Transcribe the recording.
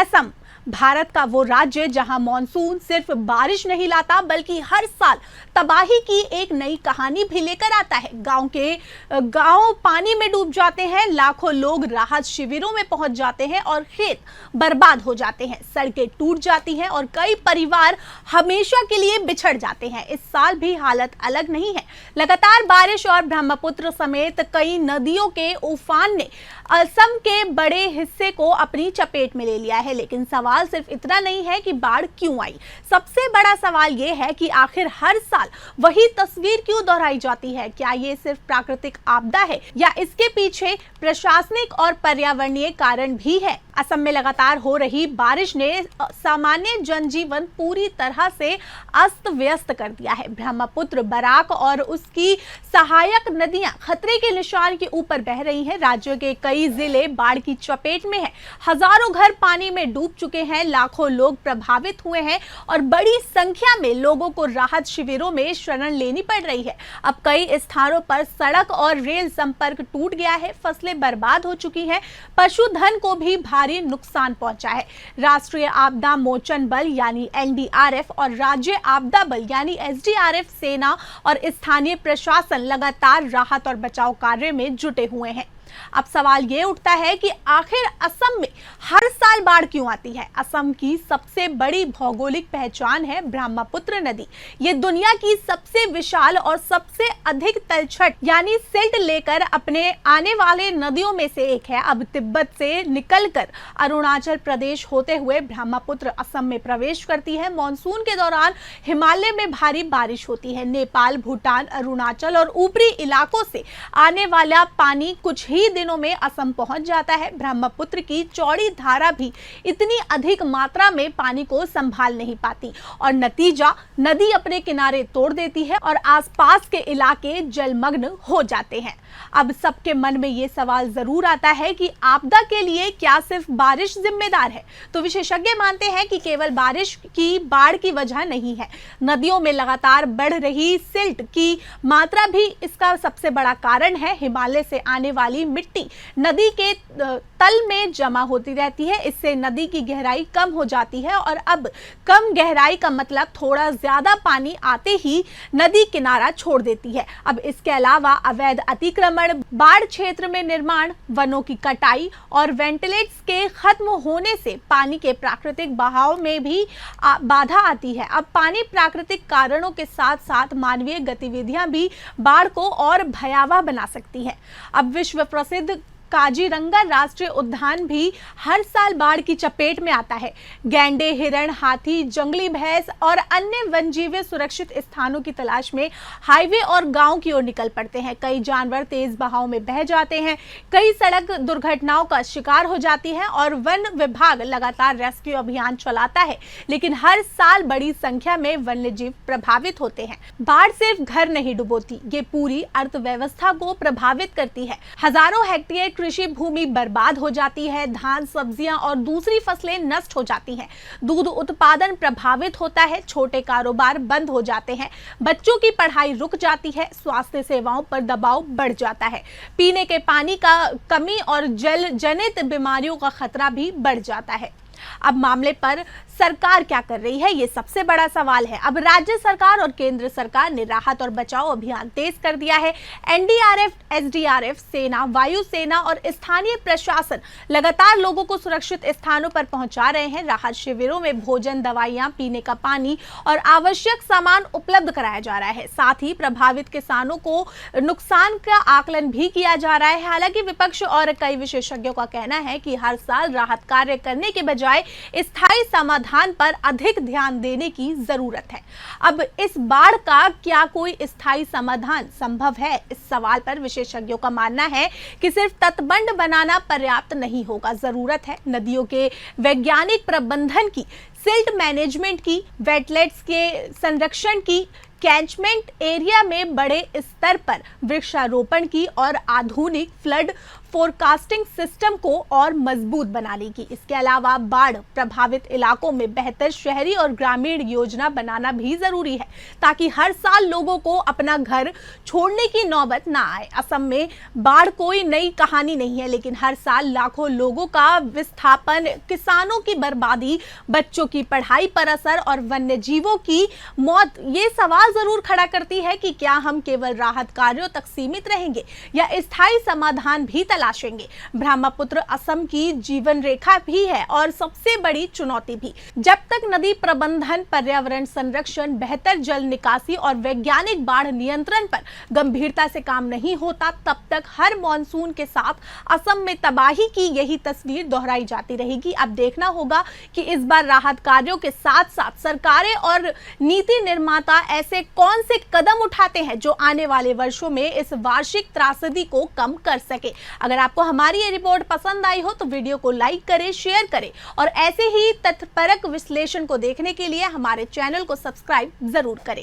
असम भारत का वो राज्य जहां मॉनसून सिर्फ बारिश नहीं लाता बल्कि हर साल तबाही की एक नई कहानी भी लेकर आता है। गांव पानी में डूब जाते हैं, लाखों लोग राहत शिविरों में पहुंच जाते हैं और खेत बर्बाद हो जाते हैं, सड़कें टूट जाती हैं और कई परिवार हमेशा के लिए बिछड़ जाते हैं। इस साल भी हालत अलग नहीं है। लगातार बारिश और ब्रह्मपुत्र समेत कई नदियों के उफान ने असम के बड़े हिस्से को अपनी चपेट में ले लिया है। लेकिन सवाल सिर्फ इतना नहीं है कि बाढ़ क्यों आई। सबसे बड़ा सवाल यह है कि आखिर हर साल वही तस्वीर क्यों दोहराई जाती है। क्या ये सिर्फ प्राकृतिक आपदा है या इसके पीछे प्रशासनिक और पर्यावरणीय कारण भी है। असम में लगातार हो रही बारिश ने सामान्य जनजीवन पूरी तरह से अस्त व्यस्त कर दिया है। ब्रह्मपुत्र, बराक और उसकी सहायक नदियां खतरे के निशान के ऊपर बह रही हैं। राज्य के कई जिले बाढ़ की चपेट में हैं। हजारों घर पानी में डूब चुके हैं, लाखों लोग प्रभावित हुए हैं और बड़ी संख्या में लोगों को राहत शिविरों में शरण लेनी पड़ रही है। अब कई स्थानों पर सड़क और रेल संपर्क टूट गया है, फसलें बर्बाद हो चुकी हैं, पशुधन को भी भारी नुकसान पहुंचा है। राष्ट्रीय आपदा मोचन बल यानी एनडीआरएफ और राज्य आपदा बल यानी एसडीआरएफ, सेना और स्थानीय प्रशासन लगातार राहत और बचाव कार्य में जुटे हुए हैं। अब सवाल ये उठता है कि आखिर असम में हर साल बाढ़ क्यों आती है। असम की सबसे बड़ी भौगोलिक पहचान है ब्रह्मपुत्र नदी। ये दुनिया की सबसे विशाल और सबसे अधिक तलछट यानी सिल्ट लेकर अपने आने वाले नदियों में से एक है। अब तिब्बत से निकलकर अरुणाचल प्रदेश होते हुए ब्रह्मपुत्र असम में प्रवेश करती है। मॉनसून के दौरान हिमालय में भारी बारिश होती है। नेपाल, भूटान, अरुणाचल और ऊपरी इलाकों से आने वाला पानी कुछ ही दिनों में असम पहुंच जाता है। ब्रह्मपुत्र की चौड़ी धारा भी इतनी अधिक मात्रा में पानी को संभाल नहीं पाती और नतीजा नदी अपने किनारे तोड़ देती है और आसपास के इलाके जलमग्न हो जाते हैं। अब सबके मन में ये सवाल जरूर आता है कि आपदा के लिए क्या सिर्फ बारिश जिम्मेदार है। तो विशेषज्ञ मानते हैं कि केवल बारिश की बाढ़ की वजह नहीं है। नदियों में लगातार बढ़ रही सिल्ट की मात्रा भी इसका सबसे बड़ा कारण है। हिमालय से आने वाली मिट्टी नदी के तल में जमा होती रहती है, इससे नदी की गहराई कम हो जाती है और अब कम गहराई का मतलब थोड़ा ज्यादा पानी आते ही नदी किनारा छोड़ देती है। अब इसके अलावा अवैध अतिक्रमण, बाढ़ क्षेत्र में निर्माण, वनों की कटाई और वेंटिलेट्स के खत्म होने से पानी के प्राकृतिक बहाव में भी बाधा आती है। अब पानी प्राकृतिक कारणों के साथ साथ मानवीय गतिविधियां भी बाढ़ को और भयावह बना सकती है। अब विश्व प्रसिद्ध काजीरंगा राष्ट्रीय उद्यान भी हर साल बाढ़ की चपेट में आता है। गैंडे, हिरण, हाथी, जंगली भैंस और अन्य वन्यजीव सुरक्षित स्थानों की तलाश में हाईवे और गांव की ओर निकल पड़ते हैं। कई जानवर तेज बहाव में बह जाते हैं, कई सड़क दुर्घटनाओं का शिकार हो जाती हैं और वन विभाग लगातार रेस्क्यू अभियान चलाता है, लेकिन हर साल बड़ी संख्या में वन्यजीव प्रभावित होते हैं। बाढ़ सिर्फ घर नहीं डुबोती, ये पूरी अर्थव्यवस्था को प्रभावित करती है। हजारों हेक्टेयर कृषि भूमि बर्बाद हो जाती है, धान, सब्जियां और दूसरी फसलें नष्ट हो जाती हैं, दूध उत्पादन प्रभावित होता है, छोटे कारोबार बंद हो जाते हैं, बच्चों की पढ़ाई रुक जाती है, स्वास्थ्य सेवाओं पर दबाव बढ़ जाता है, पीने के पानी का कमी और जल जनित बीमारियों का खतरा भी बढ़ जाता है। अब मामले पर सरकार क्या कर रही है, ये सबसे बड़ा सवाल है। अब राज्य सरकार और केंद्र सरकार ने राहत और बचाव अभियान तेज कर दिया है। एनडीआरएफ, एसडीआरएफ, सेना, वायुसेना और स्थानीय प्रशासन लगातार लोगों को सुरक्षित स्थानों पर पहुंचा रहे हैं। राहत शिविरों में भोजन, दवाइयां, पीने का पानी और आवश्यक सामान उपलब्ध कराया जा रहा है। साथ ही प्रभावित किसानों को नुकसान का आकलन भी किया जा रहा है। हालांकि विपक्ष और कई विशेषज्ञों का कहना है कि हर साल राहत कार्य करने के बजाय स्थायी समाधान पर अधिक ध्यान देने की जरूरत है। अब इस बाढ़ का क्या कोई स्थायी समाधान संभव है? इस सवाल पर विशेषज्ञों का मानना है कि सिर्फ तटबंध बनाना पर्याप्त नहीं होगा। जरूरत है नदियों के वैज्ञानिक प्रबंधन की, सिल्ट मैनेजमेंट की, वेटलैंड्स के संरक्षण की, कैचमेंट एरिया में बड़े स्तर पर वृक्षारोपण की और आधुनिक फ्लड फोरकास्टिंग सिस्टम को और मजबूत बना लेगी। इसके अलावा बाढ़ प्रभावित इलाकों में बेहतर शहरी और ग्रामीण योजना बनाना भी जरूरी है, ताकि हर साल लोगों को अपना घर छोड़ने की नौबत ना आए। असम में बाढ़ कोई नई कहानी नहीं है, लेकिन हर साल लाखों लोगों का विस्थापन, किसानों की बर्बादी, बच्चों की पढ़ाई पर असर और वन्य जीवों की मौत ये सवाल जरूर खड़ा करती है कि क्या हम केवल राहत कार्यों तक सीमित रहेंगे या स्थायी समाधान भी तलाशेंगे। ब्रह्मपुत्र असम की जीवन रेखा भी है और सबसे बड़ी चुनौती भी। जब तक नदी प्रबंधन, पर्यावरण संरक्षण, बेहतर जल निकासी और वैज्ञानिक बाढ़ नियंत्रण पर गंभीरता से काम नहीं होता, तब तक हर मॉनसून के साथ असम में तबाही की यही तस्वीर दोहराई जाती रहेगी। अब देखना होगा कि इस बार राहत कार्यों के साथ साथ सरकारें और नीति निर्माता ऐसे कौन से कदम उठाते हैं जो आने वाले वर्षों में इस वार्षिक त्रासदी को कम कर सके। अगर आपको हमारी ये रिपोर्ट पसंद आई हो तो वीडियो को लाइक करें, शेयर करें और ऐसे ही तथ्यपरक विश्लेषण को देखने के लिए हमारे चैनल को सब्सक्राइब जरूर करें।